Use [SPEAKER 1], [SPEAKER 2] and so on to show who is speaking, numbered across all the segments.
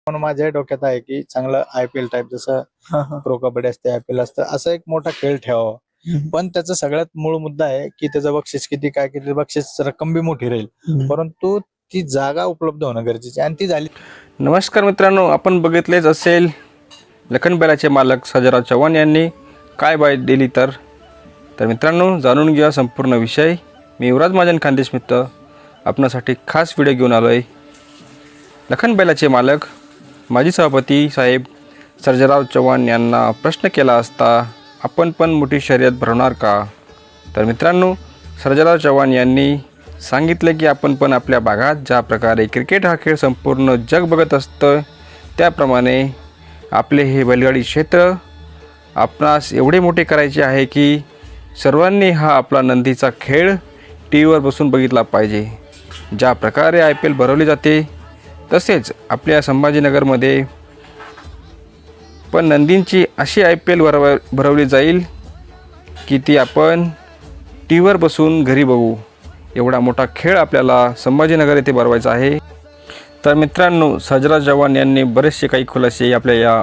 [SPEAKER 1] म्हणून माझ्या डोक्यात आहे की चांगलं IPL टाईप जसं प्रो कबड्डी असते IPL असतं असं एक मोठा खेळ ठेवावा. पण त्याचा सगळ्यात मूळ मुद्दा आहे की त्याचं बक्षीस किती काय किती बक्षीस रक्कम बी मोठी राहील परंतु ती जागा उपलब्ध होणं गरजेची आणि ती झाली.
[SPEAKER 2] नमस्कार मित्रांनो, आपण बघितलेच असेल लखनबैलाचे मालक सर्जेराव चव्हाण यांनी काय बाईट दिली. तर मित्रांनो जाणून घ्या संपूर्ण विषय. मी युवराज महाजन खानदेश मित्र आपणासाठी खास व्हिडिओ घेऊन आलो आहे. लखनबैलाचे मालक माजी सभापती साहेब सर्जेराव चव्हाण यांना प्रश्न केला असता आपण पण मोठी शर्यत भरवणार का. तर मित्रांनो सर्जेराव चव्हाण यांनी सांगितले की आपण पण आपल्या भागात ज्या प्रकारे क्रिकेट हा खेळ संपूर्ण जग बघत असतं त्याप्रमाणे आपले हे बैलगाडी क्षेत्र आपणास एवढे मोठे करायचे आहे की सर्वांनी हा आपला नंदीचा खेळ टी व्हीवर बसून बघितला पाहिजे. ज्या प्रकारे IPL भरवली जाते तसेच आपल्या संभाजीनगरमध्ये पण नंदींची अशी IPL भरवली जाईल की ती आपण टी व्हीवर बसून घरी बघू. एवढा मोठा खेळ आपल्याला संभाजीनगर येथे भरवायचा आहे. तर मित्रांनो सर्जेराव चव्हाण यांनी बरेचसे काही खुलासे आपल्या या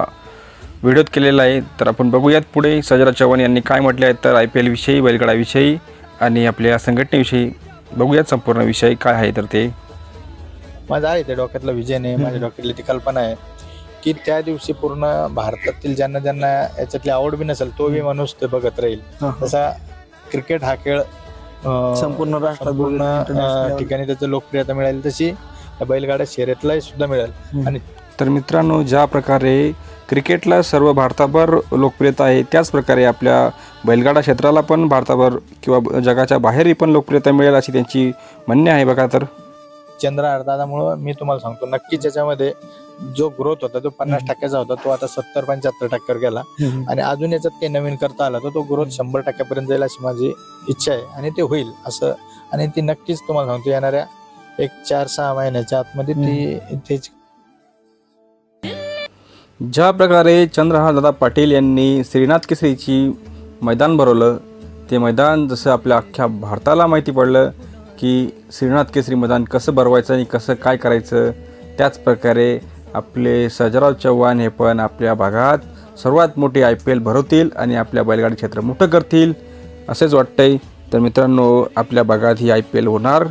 [SPEAKER 2] व्हिडिओत केलेला आहे. तर आपण बघूयात पुढे सर्जेराव चव्हाण यांनी काय म्हटले आहे. तर IPL विषयी, बैलगाडाविषयी आणि आपल्या संघटनेविषयी बघूयात संपूर्ण विषय काय आहे. तर ते
[SPEAKER 1] माझा आहे ते डोक्यातला विजन आहे, माझ्या डोक्यातली ती कल्पना आहे की त्या दिवशी पूर्ण भारतातील ज्यांना ज्यांना याच्यातली आवड बी नसेल तो बी माणूस ते बघत राहील. तसा क्रिकेट हा खेळ
[SPEAKER 3] संपूर्ण
[SPEAKER 1] ठिकाणी त्याची लोकप्रियता मिळेल तशी बैलगाड्या शर्यतला सुद्धा मिळेल. आणि
[SPEAKER 2] तर मित्रांनो ज्या प्रकारे क्रिकेटला सर्व भारताभर लोकप्रियता आहे त्याच प्रकारे आपल्या बैलगाडा क्षेत्राला पण भारताभर किंवा जगाच्या बाहेरही पण लोकप्रियता मिळेल अशी त्यांची म्हणणे आहे. बघा तर
[SPEAKER 1] चंद्रहार दादामुळं मी तुम्हाला सांगतो नक्कीच याच्यामध्ये जो ग्रोथ होता तो 50% होता तो आता 70-75% गेला आणि अजून याच्यात काही नवीन करता आला तर तो ग्रोथ 100% जाईल अशी माझी इच्छा आहे आणि ते होईल असं. आणि ती नक्कीच तुम्हाला सांगतो येणाऱ्या 1-4-6 महिन्याच्या आतमध्ये ती इथेच.
[SPEAKER 2] ज्या प्रकारे चंद्रहार दादा पाटील यांनी श्रीनाथ केसरीची मैदान भरवलं ते मैदान जसं आपल्या अख्ख्या भारताला माहिती पडलं की श्रीनाथ केसरी मैदान कसं भरवायचं आणि कसं काय करायचं त्याच प्रकारे आपले सर्जेराव चव्हाण हे पण आपल्या भागात सर्वात मोठी IPL भरवतील आणि आपल्या बैलगाडी क्षेत्र मोठं करतील असेच वाटतंय. तर मित्रांनो आपल्या भागात ही IPL होणार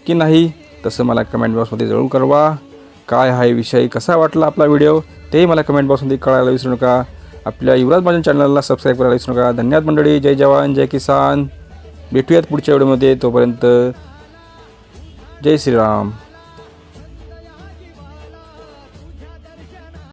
[SPEAKER 2] की नाही तसं मला कमेंट बॉक्समध्ये जरूर कळवा. काय हा विषय कसा वाटला आपला व्हिडिओ तेही मला कमेंट बॉक्समध्ये कळायला विसरू नका. आपल्या युवराज महाजन चॅनलला सबस्क्राईब करायला विसरू नका. धन्यवाद मंडळी. जय जवान जय किसान. भेटूयात पुढच्या व्हिडिओमध्ये. तोपर्यंत जय श्रीराम.